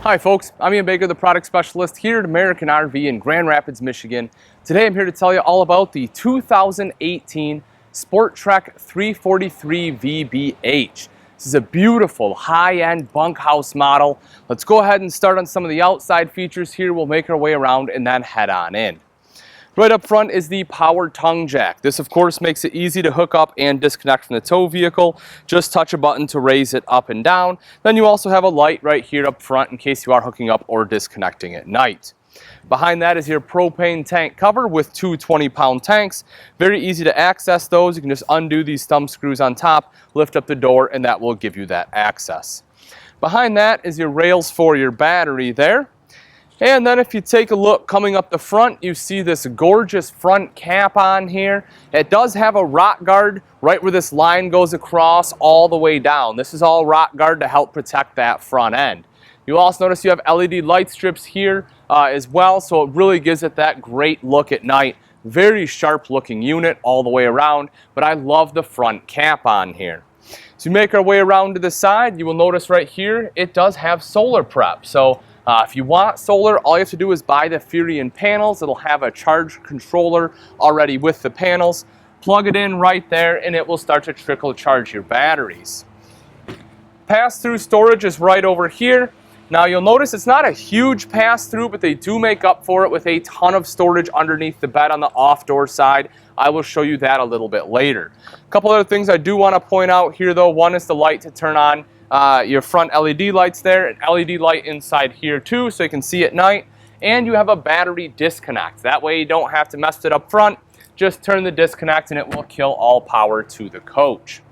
Hi folks, I'm Ian Baker, the product specialist here at American RV in Grand Rapids, Michigan. Today I'm here to tell you all about the 2018 SportTrek 343 VBH. This is a beautiful high-end bunkhouse model. Let's go ahead and start on some of the outside features here. We'll make our way around and then head on in. Right up front is the power tongue jack. This of course makes it easy to hook up and disconnect from the tow vehicle. Just touch a button to raise it up and down. Then you also have a light right here up front in case you are hooking up or disconnecting at night. Behind that is your propane tank cover with two 20-pound tanks. Very easy to access those. You can just undo these thumb screws on top, lift up the door, and that will give you that access. Behind that is your rails for your battery there. And then if you take a look coming up the front, you see this gorgeous front cap on here. It does have a rock guard right where this line goes across all the way down. This is all rock guard to help protect that front end. You'll also notice you have LED light strips here as well, so it really gives it that great look at night. Very sharp looking unit all the way around, but I love the front cap on here. As we make our way around to the side, you will notice right here it does have solar prep. So if you want solar, all you have to do is buy the Furion panels. It'll have a charge controller already with the panels. Plug it in right there and it will start to trickle charge your batteries. Pass-through storage is right over here. Now you'll notice it's not a huge pass-through, but they do make up for it with a ton of storage underneath the bed on the off-door side. I will show you that a little bit later. A couple other things I do want to point out here though. One is the light to turn on your front LED lights there, an LED light inside here too so you can see at night, and you have a battery disconnect. That way you don't have to mess with it up front. Just turn the disconnect and it will kill all power to the coach.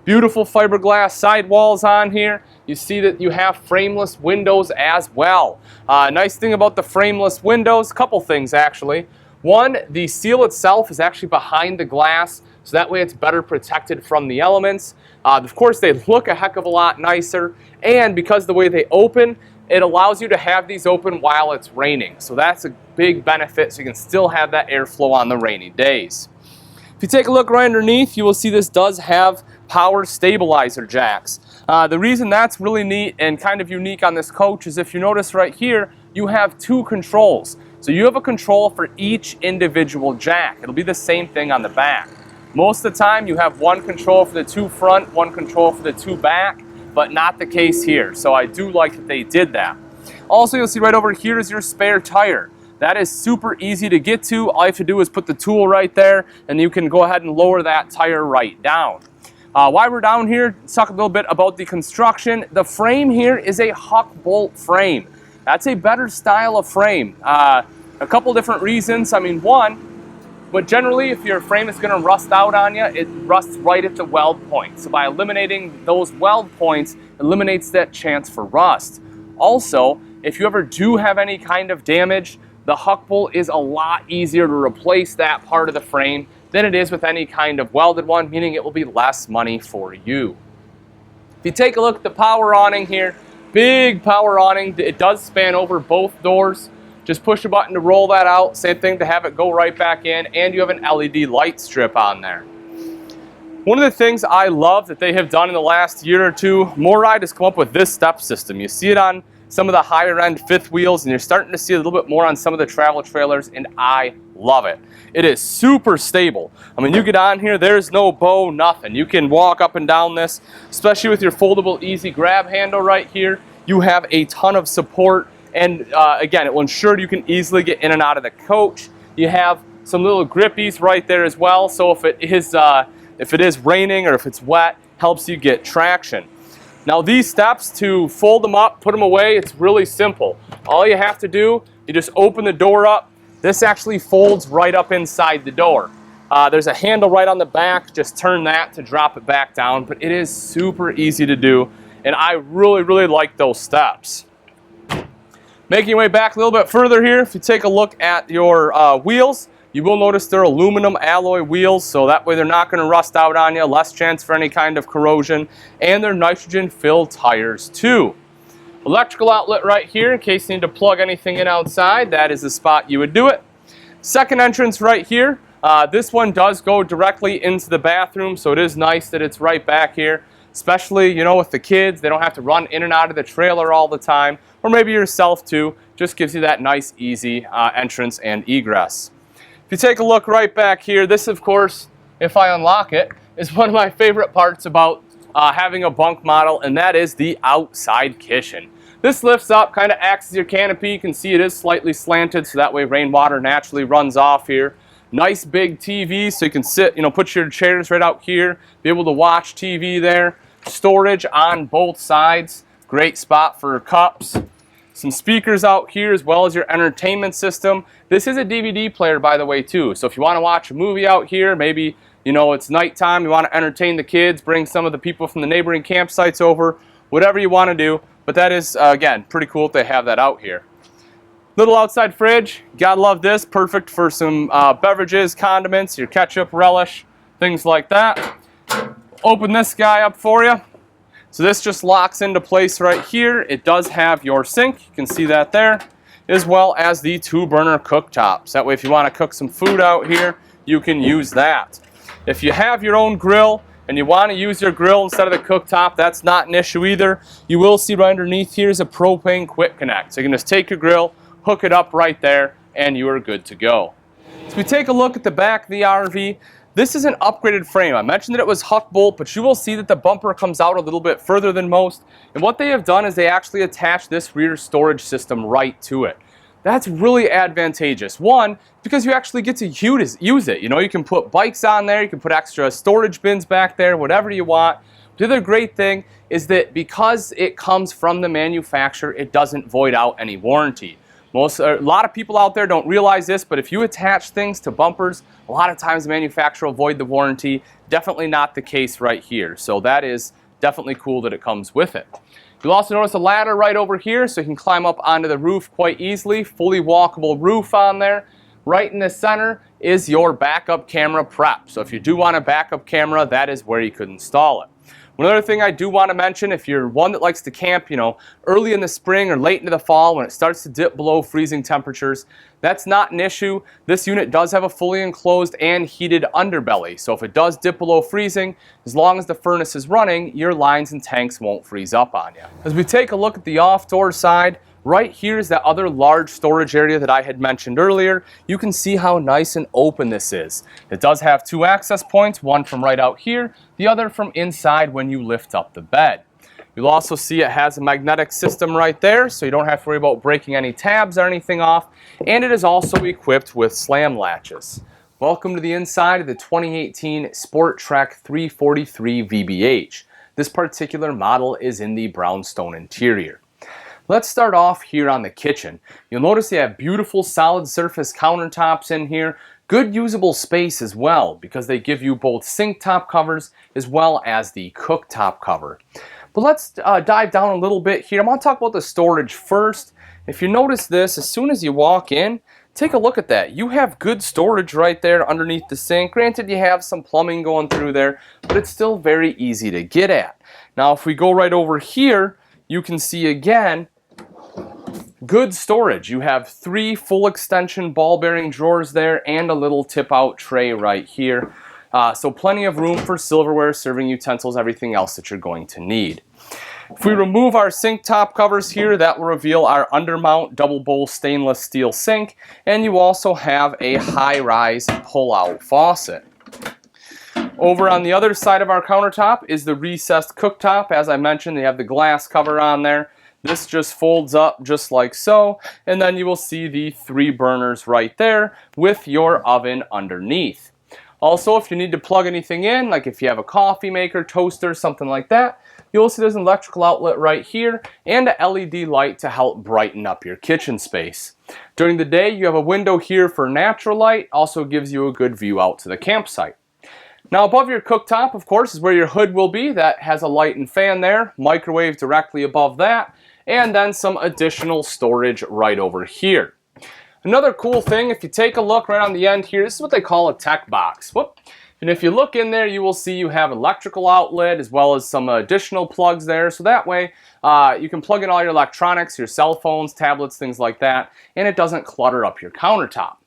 Beautiful fiberglass sidewalls on here. You see that you have frameless windows as well. Nice thing about the frameless windows, couple things actually. One, the seal itself is actually behind the glass, so that way it's better protected from the elements. Of course, they look a heck of a lot nicer, and because the way they open, it allows you to have these open while it's raining. So that's a big benefit, so you can still have that airflow on the rainy days. If you take a look right underneath, you will see this does have power stabilizer jacks. The reason that's really neat and kind of unique on this coach is if you notice right here, you have two controls. So you have a control for each individual jack. It'll be the same thing on the back. Most of the time you have one control for the two front, one control for the two back, but not the case here. So I do like that they did that. Also, you'll see right over here is your spare tire. That is super easy to get to. All you have to do is put the tool right there and you can go ahead and lower that tire right down. While we're down here, let's talk a little bit about the construction. The frame here is a huck bolt frame. That's a better style of frame. A couple different reasons. I mean, one, but generally if your frame is going to rust out on you, it rusts right at the weld point. So by eliminating those weld points, eliminates that chance for rust. Also, if you ever do have any kind of damage, the huck bolt is a lot easier to replace that part of the frame than it is with any kind of welded one, meaning it will be less money for you. If you take a look at the power awning here, big power awning. It does span over both doors. Just push a button to roll that out. Same thing to have it go right back in, and you have an LED light strip on there. One of the things I love that they have done in the last year or two, MoRide has come up with this step system. You see it on some of the higher end fifth wheels, and you're starting to see a little bit more on some of the travel trailers, and I love it. It is super stable. I mean, you get on here, there's no bow, nothing. You can walk up and down this, especially with your foldable easy grab handle right here. You have a ton of support, and again, it will ensure you can easily get in and out of the coach. You have some little grippies right there as well, so if it is raining or if it's wet, helps you get traction. Now these steps to fold them up, put them away, it's really simple. All you have to do, you just open the door up. This actually folds right up inside the door. There's a handle right on the back, just turn that to drop it back down, but it is super easy to do, and I really, really like those steps. Making your way back a little bit further here, if you take a look at your wheels, you will notice they're aluminum alloy wheels, so that way they're not going to rust out on you, less chance for any kind of corrosion, and they're nitrogen-filled tires too. Electrical outlet right here in case you need to plug anything in outside. That is the spot you would do it. Second entrance right here. This one does go directly into the bathroom, so it is nice that it's right back here. especially, you know, with the kids. They don't have to run in and out of the trailer all the time, or maybe yourself too. Just gives you that nice, easy entrance and egress. If you take a look right back here, this, of course, if I unlock it, is one of my favorite parts about having a bunk model, and that is the outside kitchen. This lifts up, kind of acts as your canopy. You can see it is slightly slanted, so that way rainwater naturally runs off here. Nice big TV, so you can sit, you know, put your chairs right out here, be able to watch TV there. Storage on both sides, great spot for cups. Some speakers out here as well as your entertainment system. This is a DVD player, by the way, too. So if you want to watch a movie out here, maybe, you know, it's nighttime, you want to entertain the kids, bring some of the people from the neighboring campsites over, whatever you want to do. But that is, again, pretty cool if they have that out here. Little outside fridge, gotta love this. Perfect for some beverages, condiments, your ketchup, relish, things like that. Open this guy up for you. So this just locks into place right here. It does have your sink, you can see that there, as well as the 2-burner cooktops. That way if you want to cook some food out here, you can use that. If you have your own grill and you want to use your grill instead of the cooktop, that's not an issue either. You will see right underneath here is a propane quick connect. So you can just take your grill, hook it up right there, and you are good to go. So we take a look at the back of the RV. This is an upgraded frame. I mentioned that it was huck bolt, but you will see that the bumper comes out a little bit further than most. And what they have done is they actually attach this rear storage system right to it. That's really advantageous. One, because you actually get to use it. You know, you can put bikes on there, you can put extra storage bins back there, whatever you want. The other great thing is that because it comes from the manufacturer, it doesn't void out any warranty. A lot of people out there don't realize this, but if you attach things to bumpers, a lot of times the manufacturer will void the warranty. Definitely not the case right here. So that is definitely cool that it comes with it. You'll also notice a ladder right over here, so you can climb up onto the roof quite easily. Fully walkable roof on there. Right in the center is your backup camera prep. So if you do want a backup camera, that is where you could install it. One other thing I do want to mention, if you're one that likes to camp, you know, early in the spring or late into the fall when it starts to dip below freezing temperatures, that's not an issue. This unit does have a fully enclosed and heated underbelly. So if it does dip below freezing, as long as the furnace is running, your lines and tanks won't freeze up on you. As we take a look at the off-door side, right here is that other large storage area that I had mentioned earlier. You can see how nice and open this is. It does have 2 access points, one from right out here, the other from inside when you lift up the bed. You'll also see it has a magnetic system right there, so you don't have to worry about breaking any tabs or anything off, and it is also equipped with slam latches. Welcome to the inside of the 2018 SportTrek 343 VBH. This particular model is in the brownstone interior. Let's start off here on the kitchen. You'll notice they have beautiful solid surface countertops in here. Good usable space as well because they give you both sink top covers as well as the cooktop cover. But let's dive down a little bit here. I'm going to talk about the storage first. If you notice this, as soon as you walk in, take a look at that. You have good storage right there underneath the sink. Granted, you have some plumbing going through there, but it's still very easy to get at. Now, if we go right over here, you can see again, good storage. You have 3 full extension ball bearing drawers there and a little tip out tray right here. So plenty of room for silverware, serving utensils, everything else that you're going to need. If we remove our sink top covers here, that will reveal our undermount double bowl stainless steel sink, and you also have a high-rise pull-out faucet. Over on the other side of our countertop is the recessed cooktop. As I mentioned, they have the glass cover on there. This just folds up just like so, and then you will see the 3 burners right there with your oven underneath. Also, if you need to plug anything in, like if you have a coffee maker, toaster, something like that, you'll see there's an electrical outlet right here and a LED light to help brighten up your kitchen space. During the day, you have a window here for natural light, also gives you a good view out to the campsite. Now above your cooktop, of course, is where your hood will be. That has a light and fan there, microwave directly above that, and then some additional storage right over here. Another cool thing, if you take a look right on the end here, this is what they call a tech box. Whoop. And if you look in there, you will see you have an electrical outlet as well as some additional plugs there. So that way you can plug in all your electronics, your cell phones, tablets, things like that, and it doesn't clutter up your countertop.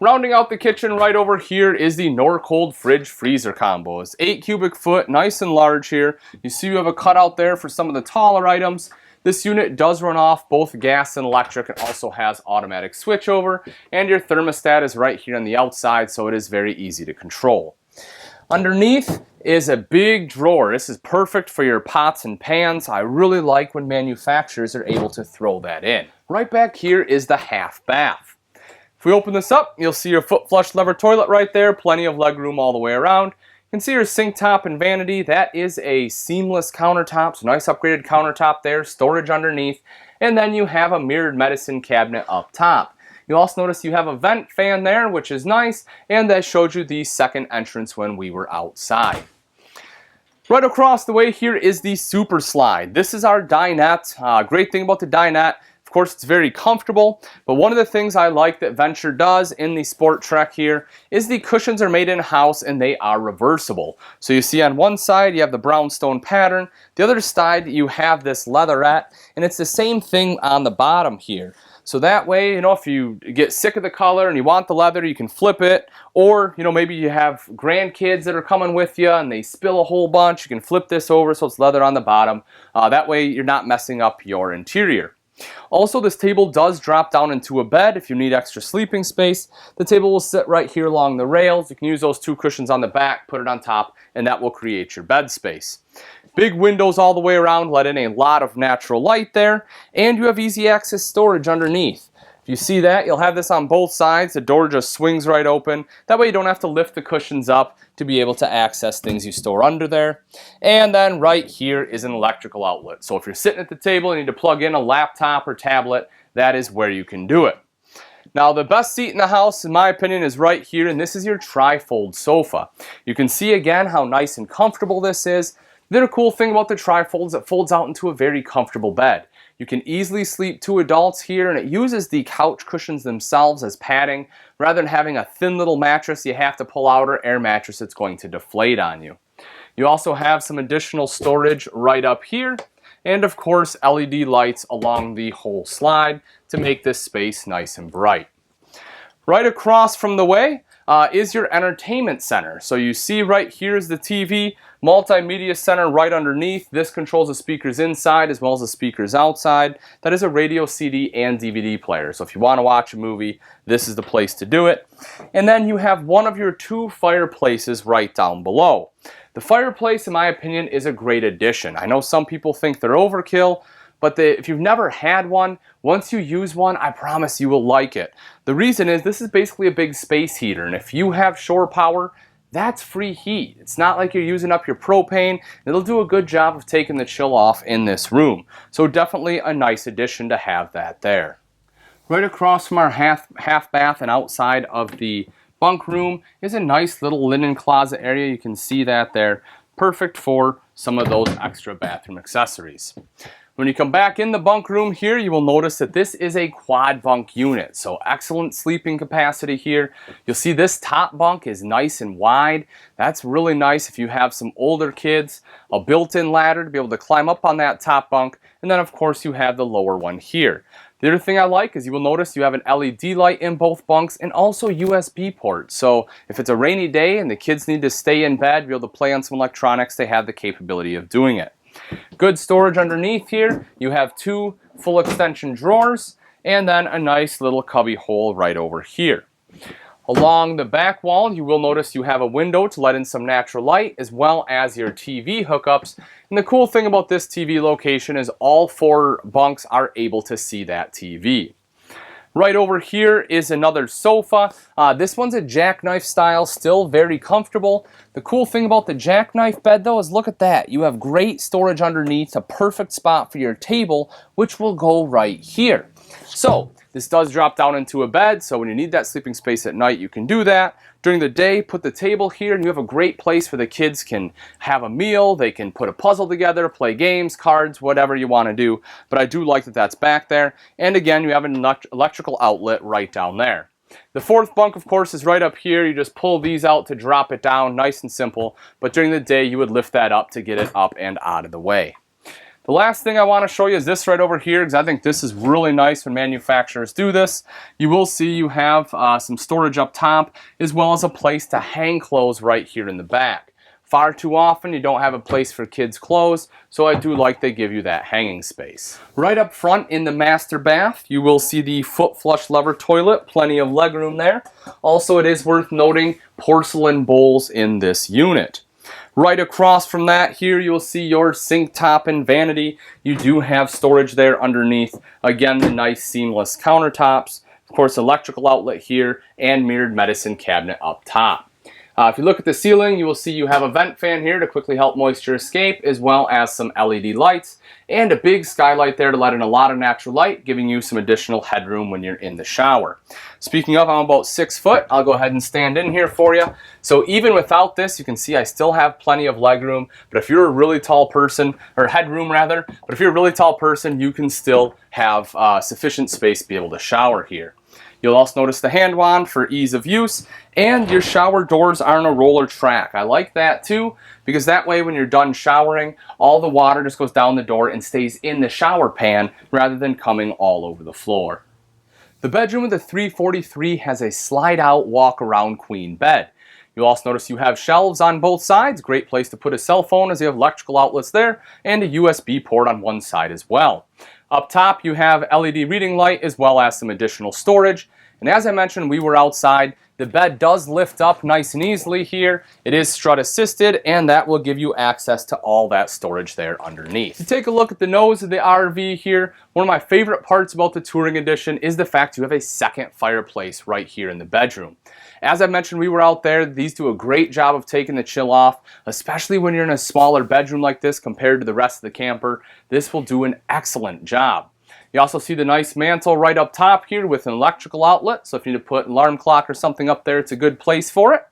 Rounding out the kitchen right over here is the Norcold fridge freezer combo. It's 8 cubic foot, nice and large here. You see you have a cutout there for some of the taller items. This unit does run off both gas and electric. It also has automatic switchover, and your thermostat is right here on the outside, so it is very easy to control. Underneath is a big drawer. This is perfect for your pots and pans. I really like when manufacturers are able to throw that in. Right back here is the half bath. If we open this up, you'll see your foot flush lever toilet right there, plenty of leg room all the way around. You can see your sink top and vanity. That is a seamless countertop, so nice upgraded countertop there, storage underneath, and then you have a mirrored medicine cabinet up top. You'll also notice you have a vent fan there, which is nice, and that showed you the second entrance when we were outside. Right across the way here is the Super Slide. This is our dinette. Great thing about the dinette, of course, it's very comfortable, but one of the things I like that Venture does in the SportTrek here is the cushions are made in-house and they are reversible. So you see on one side you have the brownstone pattern, the other side you have this leatherette, and it's the same thing on the bottom here. So that way, you know, if you get sick of the color and you want the leather, you can flip it. Or, you know, maybe you have grandkids that are coming with you and they spill a whole bunch. You can flip this over so it's leather on the bottom. That way you're not messing up your interior. Also, this table does drop down into a bed if you need extra sleeping space. The table will sit right here along the rails. You can use those two cushions on the back, put it on top, and that will create your bed space. Big windows all the way around, let in a lot of natural light there, and you have easy access storage underneath. If you see that, you'll have this on both sides. The door just swings right open. That way you don't have to lift the cushions up to be able to access things you store under there. And then right here is an electrical outlet. So if you're sitting at the table and you need to plug in a laptop or tablet, that is where you can do it. Now, the best seat in the house, in my opinion, is right here, and this is your Trifold Sofa. You can see again how nice and comfortable this is. The other cool thing about the Trifold is it folds out into a very comfortable bed. You can easily sleep 2 adults here, and it uses the couch cushions themselves as padding. Rather than having a thin little mattress you have to pull out or air mattress that's going to deflate on you. You also have some additional storage right up here, and of course LED lights along the whole slide to make this space nice and bright. Right across from the way is your entertainment center. So you see right here is the TV, Multimedia Center right underneath. This controls the speakers inside as well as the speakers outside. That is a radio, CD, and DVD player. So if you want to watch a movie, this is the place to do it. And then you have one of your 2 fireplaces right down below. The fireplace, in my opinion, is a great addition. I know some people think they're overkill, but if you've never had one, once you use one, I promise you will like it. The reason is this is basically a big space heater, and if you have shore power, that's free heat. It's not like you're using up your propane. It'll do a good job of taking the chill off in this room. So definitely a nice addition to have that there. Right across from our half bath and outside of the bunk room is a nice little linen closet area. You can see that there. Perfect for some of those extra bathroom accessories. When you come back in the bunk room here, you will notice that this is a quad bunk unit. So excellent sleeping capacity here. You'll see this top bunk is nice and wide. That's really nice if you have some older kids. A built-in ladder to be able to climb up on that top bunk. And then of course you have the lower one here. The other thing I like is you will notice you have an LED light in both bunks and also USB ports. So if it's a rainy day and the kids need to stay in bed, be able to play on some electronics, they have the capability of doing it. Good storage underneath here. You have 2 full extension drawers and then a nice little cubby hole right over here. Along the back wall, you will notice you have a window to let in some natural light as well as your TV hookups. And the cool thing about this TV location is all 4 bunks are able to see that TV. Right over here is another sofa. This one's a jackknife style, still very comfortable. The cool thing about the jackknife bed though is look at that. You have great storage underneath, a perfect spot for your table, which will go right here. So this does drop down into a bed, so when you need that sleeping space at night, you can do that. During the day, put the table here, and you have a great place where the kids can have a meal, they can put a puzzle together, play games, cards, whatever you want to do. But I do like that that's back there. And again, you have an electrical outlet right down there. The 4th bunk, of course, is right up here. You just pull these out to drop it down, nice and simple. But during the day, you would lift that up to get it up and out of the way. The last thing I want to show you is this right over here, because I think this is really nice when manufacturers do this. You will see you have some storage up top, as well as a place to hang clothes right here in the back. Far too often you don't have a place for kids' clothes, so I do like they give you that hanging space. Right up front in the master bath, you will see the foot flush lever toilet, plenty of legroom there. Also, it is worth noting porcelain bowls in this unit. Right across from that here, you'll see your sink top and vanity. You do have storage there underneath. Again, the nice seamless countertops. Of course, electrical outlet here and mirrored medicine cabinet up top. If you look at the ceiling, you will see you have a vent fan here to quickly help moisture escape, as well as some LED lights and a big skylight there to let in a lot of natural light, giving you some additional headroom when you're in the shower. Speaking of, I'm about 6 foot. I'll go ahead and stand in here for you. So even without this, you can see I still have plenty of legroom, but if you're a really tall person, or headroom rather, but if you're a really tall person, you can still have sufficient space to be able to shower here. You'll also notice the hand wand for ease of use, and your shower doors are on a roller track. I like that too, because that way when you're done showering, all the water just goes down the door and stays in the shower pan rather than coming all over the floor. The bedroom of the 343 has a slide-out walk-around queen bed. You'll also notice you have shelves on both sides, great place to put a cell phone as you have electrical outlets there, and a USB port on one side as well. Up top, you have LED reading light as well as some additional storage. And as I mentioned, we were outside. The bed does lift up nice and easily here. It is strut assisted, and that will give you access to all that storage there underneath. If you take a look at the nose of the RV here, one of my favorite parts about the Touring Edition is the fact you have a second fireplace right here in the bedroom. As I mentioned, we were out there. These do a great job of taking the chill off, especially when you're in a smaller bedroom like this compared to the rest of the camper. This will do an excellent job. You also see the nice mantle right up top here with an electrical outlet, so if you need to put an alarm clock or something up there, it's a good place for it.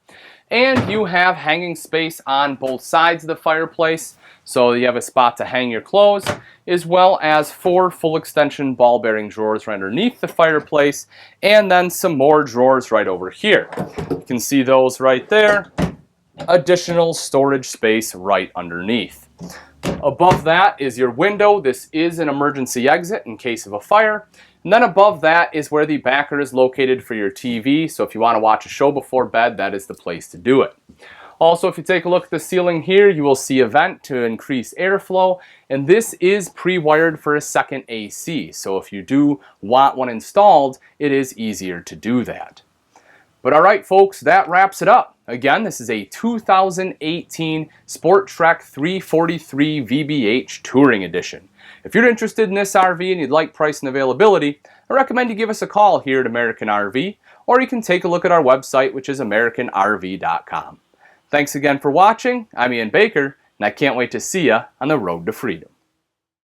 And you have hanging space on both sides of the fireplace, so you have a spot to hang your clothes, as well as 4 full extension ball bearing drawers right underneath the fireplace, and then some more drawers right over here. You can see those right there. Additional storage space right underneath. Above that is your window. This is an emergency exit in case of a fire. And then above that is where the backer is located for your TV. So if you want to watch a show before bed, that is the place to do it. Also, if you take a look at the ceiling here, you will see a vent to increase airflow. And this is pre-wired for a second AC. So if you do want one installed, it is easier to do that. But alright folks, that wraps it up. Again, this is a 2018 SportTrek 343 VBH Touring Edition. If you're interested in this RV and you'd like price and availability, I recommend you give us a call here at American RV, or you can take a look at our website, which is AmericanRV.com. Thanks again for watching. I'm Ian Baker, and I can't wait to see you on the road to freedom.